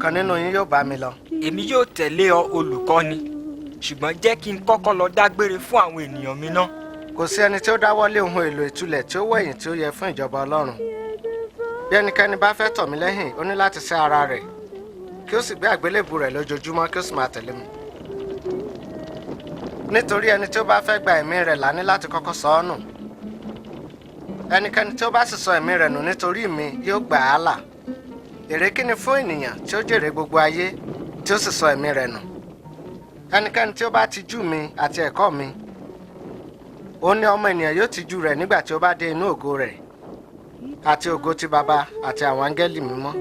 ọ̀kan nínú yín yóò bá mi lọ. Èmi yóò tẹ̀lé ọ olùkọ́ni, ṣùgbọ́n jẹ́ kí n kọ́kọ́ lọ dágbére fún àwọn ènìyàn mi náà. Kò sí ẹni tí ó dáwọ́lé ohun èlò ìtúlẹ̀ tí ó wẹ̀yìn tí ó yẹ fún ìjọba Ọlọ́run. Bí ẹnikẹ́ni bá fẹ́ tọ̀ mí lẹ́yìn, ó ní láti sẹ́ ara rẹ̀, kí ó sì gbé àgbélébù rẹ̀ lójoojúmọ́, kí ó sì máa tẹ̀lé mi. Nítorí ẹni tí ó bá fẹ́ gba ẹ̀mí rẹ̀ là ní láti kọ́kọ́ sọ ọ́ nù. Ẹnikẹ́ni tí ó bá sì sọ ẹ̀mí rẹ̀ nù nítorí mi yóò gbà á là. Èrè kí ni fún ènìyàn tí ó jèrè gbogbo ayé tí ó sì sọ ẹ̀mí rẹ̀ nù? Ẹnikẹ́ni tí ó bá tijú mi àti ẹ̀kọ́ mi, ó ní ọmọ ènìyàn yóò tijú rẹ̀ nígbà tí ó bá dé inú ògo rẹ̀ àti ògo ti Baba àti àwọn áńgẹ́lì mímọ́.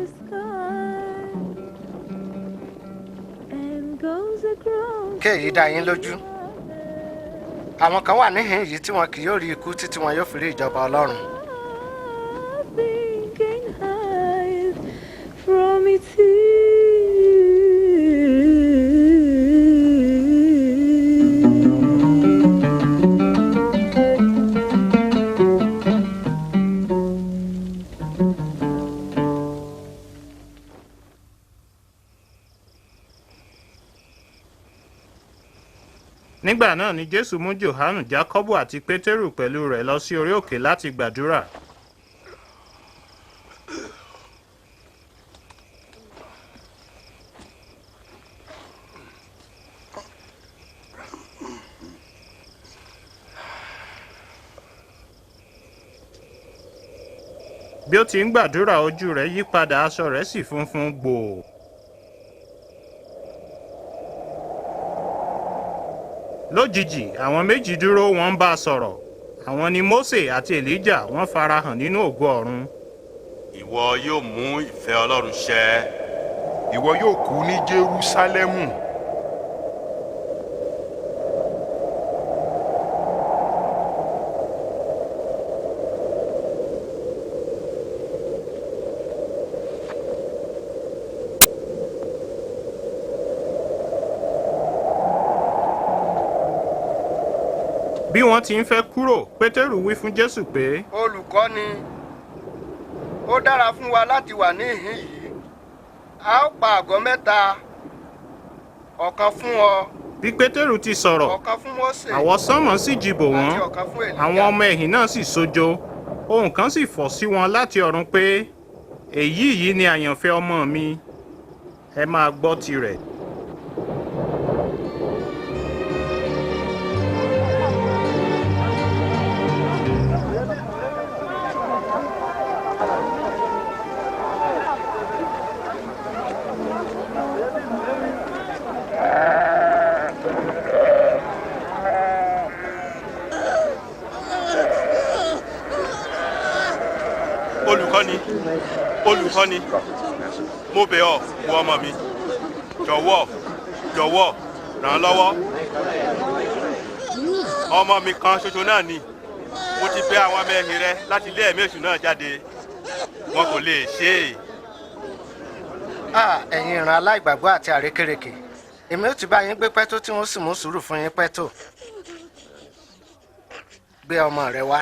Kí èyí dá yín lójú. Àwọn kan wà níhìn yìí tí wọn kì yóò rí ikú títí wọn yóò fi rí ìjọba Ọlọ́run. Nígbà náà ni Jésù mú Jòhánù, Jákọ́bù àti Pétérù pẹ̀lú rẹ̀ lọ sí orí òkè láti gbàdúrà. Bí ó ti ń gbàdúrà, ojú rẹ̀ yí padà, aṣọ rẹ̀ sì funfun gbòò. Lójijì, àwọn méjì dúró, wọ́n ń bá a sọ̀rọ̀. Àwọn ni Mósè àti Èlíjà, wọ́n farahàn nínú ògo ọ̀run. Ìwọ yóò mú ìfẹ́ Ọlọ́run ṣẹ. Ìwọ yóò kú ní Jerúsálẹ́mù. Bí wọ́n ti ń fẹ́ kúrò, Pétérù wí fún Jésù pé, Olùkọ́ni, ó dára fún wa láti wà níhìn yìí. A ó pa àgọ́ mẹ́ta, ọ̀kan fún ọ, bí Pétérù ti sọ̀rọ̀, ọ̀kan fún Mósè, àwọsánmọ̀ sì jìbò wọ́n, àti ọ̀kan fún Èlíjà. àwọn ọmọ ẹ̀yìn náà sì sojo. Ohùn kan sì fọ̀ sí wọn láti ọ̀run pé, èyí yìí ni àyànfẹ́ ọmọ mi, ẹ máa gbọ́ tirẹ̀. Olùkọ́ni, mo bẹ̀ ọ́, wo ọmọ mi. Jọ̀wọ́, ràn án lọ́wọ́. Ọmọ mi kan ṣoṣo náà ni. Mo ti bẹ̀ àwọn ọmọ ẹ̀yìn rẹ láti lé ẹ̀mí èṣù náà jáde. Wọn kò lè ṣe é. Ẹ̀yin ìran aláìgbàgbọ́ àti àrékérekè. Èmi ó ti bá yín gbé pẹ́tó tí wọ́n sì mú sùúrù fún yín pẹ́tó. Gbé ọmọ rẹ wá.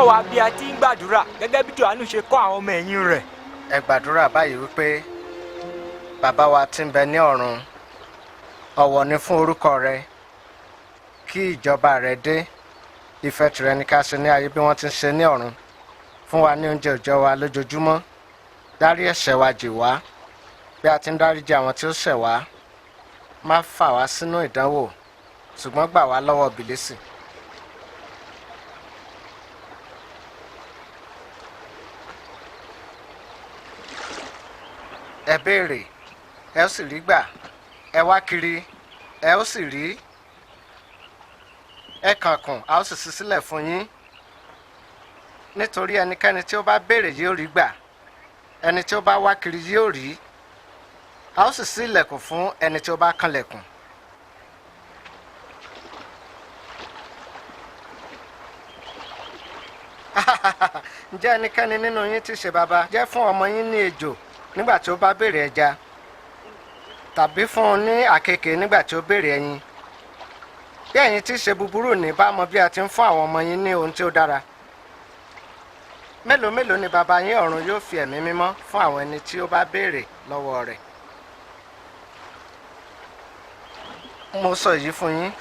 kọ́ wa bí a ti ń gbàdúrà gẹ́gẹ́ bí Jòhánù ṣe kọ́ àwọn ọmọ ẹ̀yìn rẹ̀. ẹ gbàdúrà báyìí wípé bàbá wa tí ń bẹ ní ọ̀run, ọ̀wọ̀ ni fún orúkọ rẹ, kí ìjọba rẹ dé, ìfẹ́ tìrẹ ní ká ṣe ní ayé bí wọ́n ti ń ṣe ní ọ̀run. Fún wa ní oúnjẹ òòjọ́ wa lójoojúmọ́, dárí ẹ̀ṣẹ̀ wa jì wá bí a ti ń dáríjì àwọn tí ó ṣẹ̀ wá, má fà wá sínú ìdánwò, ṣùgbọ́n gbà wá lọ́wọ́ bìlísì. Ẹ béèrè, ẹ ó sì rí gbà, ẹ wá kiri, ẹ ó sì rí, ẹ kànkùn, a ó sì ṣí sílẹ̀ fún yín. Nítorí ẹnikẹ́ni tí ó bá béèrè yóò rí gbà, ẹni tí ó bá wá kiri yóò rí, a ó sì ṣí ilẹ̀kùn fún ẹni tí ó bá kànlẹ̀kùn. Ǹjẹ́ ẹnikẹ́ni nínú yín tí ṣe baba jẹ́ fún ọmọ yín ní ejò nígbà tí ó bá béèrè ẹja, tàbí fún un ní àkekèé nígbà tí ó béèrè ẹyin? Bí ẹ̀yin tí ṣe búburú ní bá mọ bí a ti ń fún àwọn ọmọ yín ní ohun tí ó dára, mélòó mélòó ni baba yín ọ̀run yóò fi ẹ̀mí mímọ́ fún àwọn ẹni tí ó bá béèrè lọ́wọ́ rẹ̀. Mo sọ èyí fún yín,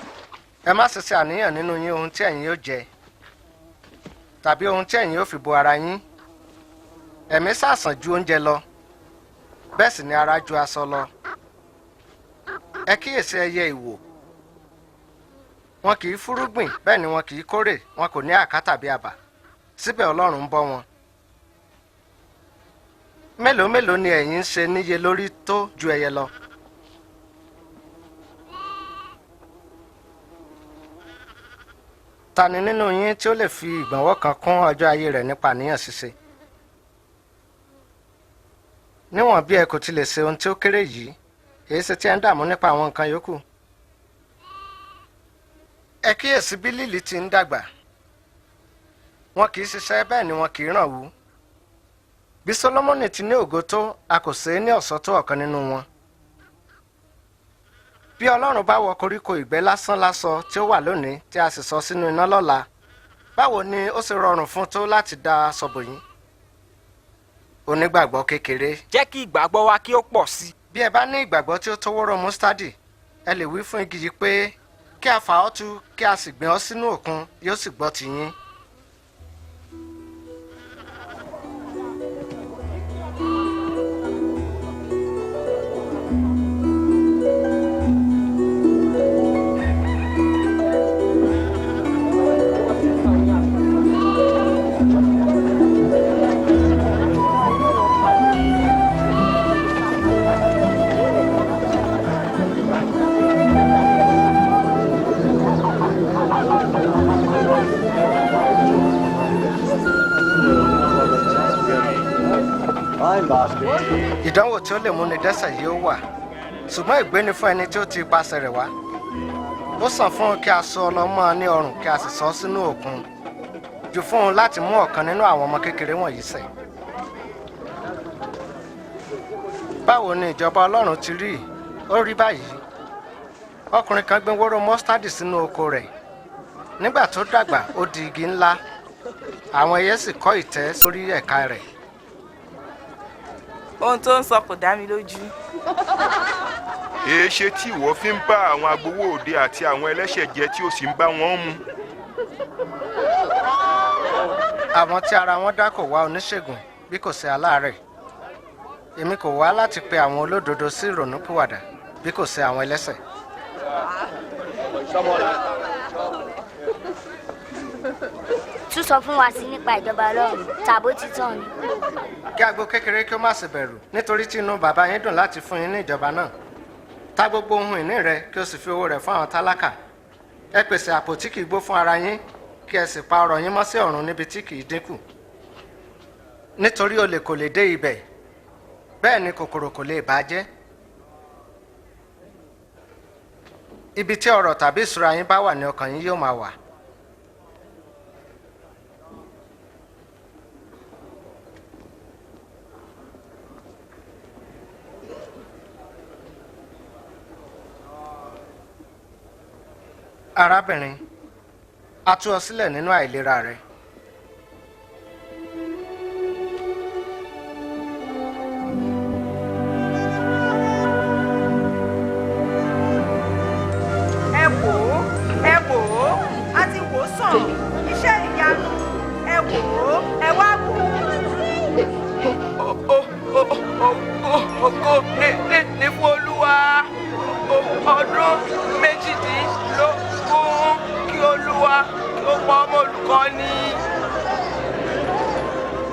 ẹ má ṣe ṣe àníyàn nínú yín ohun tí ẹ̀yin yóò jẹ tàbí ohun tí ẹ̀yin yóò fi bo ara yín. Ẹ̀mí sàsàn ju oúnjẹ lọ, bẹ́ẹ̀ sì ni ara ju aṣọ lọ. Ẹ kíyèsí ẹyẹ ìwò, wọn kì í fúrúgbìn, bẹ́ẹ̀ ni wọn kì í kórè, wọn kò ní àká tàbí àbà, síbẹ̀ Ọlọ́run ń bọ́ wọn. Mélòó mélòó ni ẹ̀yin ń ṣe níye lórí tó ju ẹyẹ lọ. Ta ni nínú yín tí ó lè fi ìgbọ̀nwọ́ kan kún ọjọ́ ayé rẹ̀ nípa àníyàn ṣíṣe? Níwọ̀n bí ẹ kò ti lè ṣe ohun tí ó kéré yìí, èyí ṣe tí ẹ ń dààmú nípa àwọn nǹkan yòókù. Ẹ kíyèsí bí lílì ti ń dàgbà, wọn kì í ṣiṣẹ́, bẹ́ẹ̀ ni wọn kì í ràn wú. Bí Sólómọ́nì ti ní ògo tó, a kò ṣe é ní ọ̀ṣọ́ tó ọ̀kan nínú wọn. Bí Ọlọ́run bá wọ koríko ìgbẹ́ lásán lásọ tí ó wà lónìí tí a sì sọ sínú iná lọ́la, báwo ni ó ṣe rọrùn fún tó láti dá aṣọ bò yín? Onígbàgbọ́ kékeré. Jẹ́ kí ìgbàgbọ́ wa kí ó pọ̀ sí i. Bí ẹ bá ní ìgbàgbọ́ tí ó tó wóró mustadi, ẹ lè wí fún igi yìí pé kí a fà ọ́ tu kí a sì gbìn ọ́ sínú òkun, yóò sì gbọ́ ti yín. Ìdánwò tí ó lè múni dẹ́ṣẹ̀ yìí ó wà, ṣùgbọ́n ègbé ni fún ẹni tí ó ti ipasẹ̀ rẹ̀ wá. Ó sàn fún un kí a so ọlọ́mọ ní ọrùn kí a sì sọ sínú òkun, jù fún un láti mú ọ̀kan nínú àwọn ọmọ kékeré wọ̀nyí ṣẹ̀. Báwo ni ìjọba Ọlọ́run ti rí? Ó rí báyìí. Ọkùnrin kan gbin wóró mọ́sítádì sínú oko rẹ̀. Nígbà tó dàgbà, ó di igi ńlá. Àwọn ẹyẹ sì kọ́ ìtẹ́ sórí ẹ̀ka rẹ̀. Ohun tó ń sọ kò dá mi lójú. Èéṣe tí ìwọ fi ń bá àwọn agbowó òde àti àwọn ẹlẹ́ṣẹ̀ jẹ tí ó sì ń bá wọn mu? Àwọn tí ara wọn dá kò wá oníṣègùn bí kò ṣe aláàárẹ̀. Èmi kò wá láti pe àwọn olódodo sí ìrònúpìwàdà bí kò ṣe àwọn ẹlẹ́ṣẹ̀. Tún sọ fún wa sí nípa ìjọba Ọlọ́run tàbó títàn ni. Kí agbo kékeré kí ó má ṣe bẹ̀rù, nítorí tí inú bàbá yín dùn láti fún yín ní ìjọba náà. Ta gbogbo ohun ìní rẹ kí o sì fi owó rẹ̀ fún àwọn tálákà. Ẹ pèsè àpò tí kìí gbó fún ara yín, kí ẹ sì pa ọrọ̀ yín mọ́ sí ọ̀run níbi tí kìí dínkù. Nítorí olè kò lè dé ibẹ̀, bẹ́ẹ̀ ni kòkòrò kò lè bà á jẹ́. Ibi tí ọrọ̀ tàbí ìṣúra yín bá wà ní ọkàn yín yóò máa wà. Arábìnrin, a tú ọ sílẹ̀ nínú àìlera rẹ.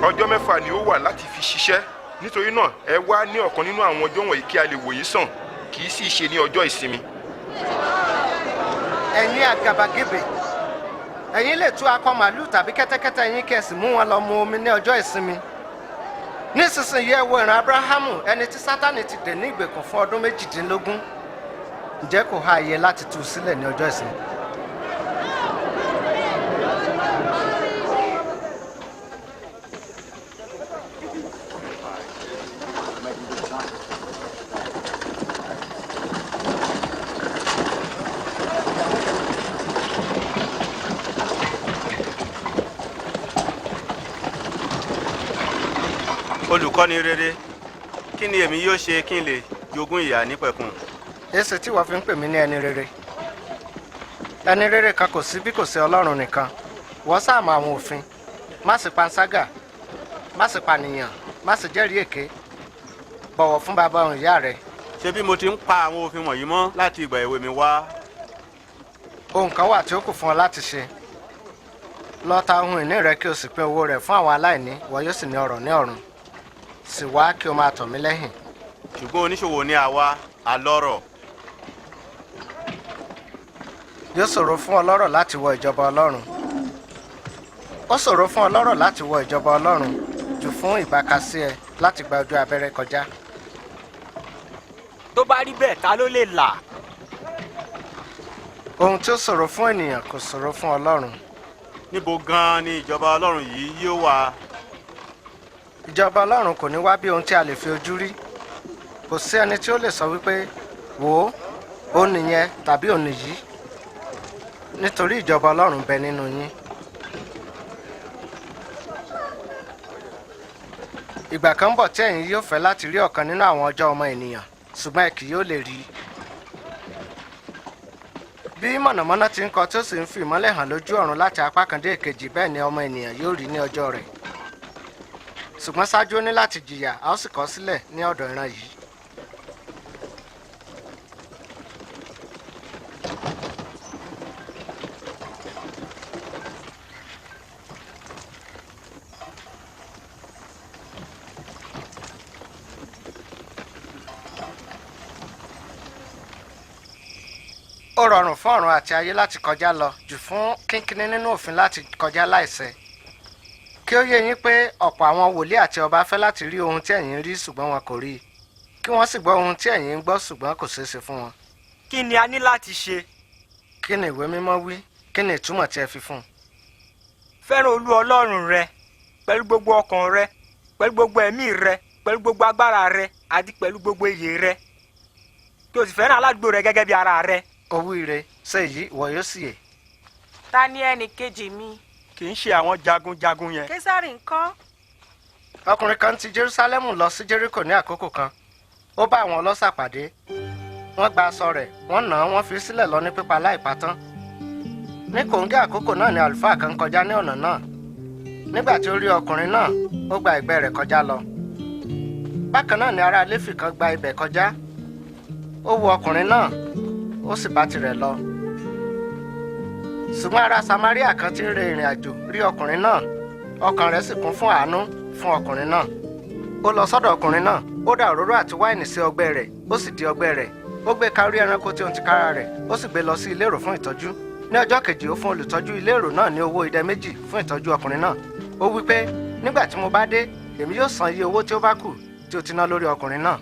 ọjọ́ 6 ni ó wà láti fi ṣiṣẹ́. Nítorí náà ẹ wá ní ọ̀kan nínú àwọn ọjọ́ wọ̀nyí kí a lè wò yín sàn, kì í sì ṣe ní ọjọ́ ìsinmi. ẹ̀yin àgàbàgebè, ẹ̀yin lè tú akọ màálù tàbí kẹ́tẹ́kẹ́tẹ́ yín kí ẹ sì mú wọn lọ mu omi ní ọjọ́ ìsinmi. Nísinsìnyí ẹ wo ìran Abrahamu, ẹni tí Sátánì ti dè ní ìgbèkùn fún ọdún 18. Ǹjẹ́ kò há àyè láti tú u sílẹ̀ ní ọjọ́ ìsinmi? Olùkọ́ni rere, kí ni èmi yóò ṣe kí n lè jogún ìyà nípẹ̀kun? Èsì tí wọ́n fi ń pè mí ní ẹni rere. Ẹni rere kan kò sí bí kò sí Ọlọ́run nìkan. Wọ́n sáà mọ àwọn òfin. Má ṣe panṣágà, má ṣe pànìyàn, má ṣe jẹ́rìí èké. Bọ̀wọ̀ fún bàbá òun ìyá rẹ̀. Ṣé bí mo ti ń pa àwọn òfin wọ̀nyí mọ́ láti ìgbà èwe mi wá? Ohun kan wà tí ó kù fún ọ láti ṣe. Lọ ta ohun ìní rẹ kí o sì pín owó rẹ̀ fún àwọn aláìní, wọ́n yóò sì ní ọrọ̀ ní ọ̀run. Sì wá kí o máa tọ̀ mí lẹ́yìn. Ṣùgbọ́n oníṣòwò ni àwa, alọ́rọ̀. Yóò ṣòro fún ọlọ́rọ̀ láti wọ ìjọba Ọlọ́run. Ó ṣòro fún ọlọ́rọ̀ láti wọ ìjọba Ọlọ́run jù fún ìbákasí ẹ láti gba ojú abẹ́rẹ́ kọjá. Tó bá rí bẹ́ẹ̀ ta ló lè là? Ohun tí ó ṣòro fún ènìyàn kò ṣòro fún Ọlọ́run. Níbo gan-an ni ìjọba Ọlọ́run yìí yóò wà? Ìjọba Ọlọ́run kò ní wá bí ohun tí a lè fi ojú rí. Kò sí ẹni tí ó lè sọ wípé wò ó nìyẹn tàbí ó nìyí. Nítorí ìjọba Ọlọ́run bẹ nínú yín. Ìgbà kan ń bọ̀ tí ẹ̀yin yóò fẹ́ láti rí ọ̀kan nínú àwọn ọjọ́ ọmọ ènìyàn, ṣùgbọ́n ẹ kì yóò lè rí i. Bí mọ̀nàmọ́ná ti ń kọ tí ó sì ń fi ìmọ́lẹ̀ hàn lójú ọ̀run láti apá kan dé èkejì, bẹ́ẹ̀ ni ọmọ ènìyàn yóò rí ní ọjọ́ rẹ̀. Ṣùgbọ́n ṣáájú ó ní láti jìyà, a ó sì kọ sílẹ̀ ní ọ̀dọ̀ ìran yìí. Ó rọrùn fún ọ̀run àti ayé láti kọjá lọ jù fún kínkínní nínú òfin láti kọjá láìṣẹ̀. Kí ó yé yín pé ọ̀pọ̀ àwọn wòlíì àti ọba fẹ́ láti rí ohun tí ẹ̀yin rí ṣùgbọ́n wọn kò rí i. Kí wọ́n sì gbọ́ ohun tí ẹ̀yin ń gbọ́ ṣùgbọ́n kò ṣeé ṣe fún wọn. Kí ni a ní láti ṣe? Kí ni ìwé mímọ́ wí? Kí ni ìtumọ̀ tí ẹ fi fún un? Fẹ́ràn Olú Ọlọ́run rẹ pẹ̀lú gbogbo ọkàn rẹ, pẹ̀lú gbogbo ẹ̀mí rẹ, pẹ̀lú gbogbo agbára rẹ àti pẹ̀lú gbogbo iyè rẹ. Kí o sì fẹ́ràn aládùúgbò rẹ gẹ́gẹ́ bí ara rẹ. Owó ire ṣe èyí ìwọ yóò sì yè. Ta ni ẹnì kejì mi? Kì í ṣe àwọn jagunjagun yẹn. Késárì ńkọ́? Ọkùnrin kan ti Jerúsálẹ́mù lọ sí Jẹ́ríkò ní àkókò kan. Ó bá àwọn ọlọ́ṣà pàdé. Wọ́n gba aṣọ rẹ̀, wọ́n nà án, wọ́n fi sílẹ̀ lọ ní pípa láìpatán. Ní kòńgẹ́ àkókò náà ni àlùfáà kan kọjá ní ọ̀nà náà. Nígbà tí ó rí ọkùnrin náà, ó gba ẹ̀gbẹ́ rẹ̀ kọjá lọ. Bákan náà ni ará Léfì kan gba ibẹ̀ kọjá. Ó wo ọkùnrin náà, ó sì bá tirẹ̀ lọ. Ṣùgbọ́n ará Samaria kan tí ń rin ìrìn àjò rí ọkùnrin náà, ọkàn rẹ̀ sì kún fún àánú fún ọkùnrin náà. Ó lọ sọ́dọ̀ ọkùnrin náà, ó dà òróró àti wáìnì sí ọgbẹ́ rẹ̀, ó sì di ọgbẹ́ rẹ̀. Ó gbé ka orí ẹranko tí ó ti kára rẹ̀, ó sì gbé lọ sí ilé ìrò fún ìtọ́jú. Ní ọjọ́ kejì ó fún olùtọ́jú ilé ìrò náà ní owó idẹ 2 fún ìtọ́jú ọkùnrin náà. Ó wí pé nígbà tí mo bá dé, èmi yóò san iye owó tí ó bá kù tí ó ti ná lórí ọkùnrin náà.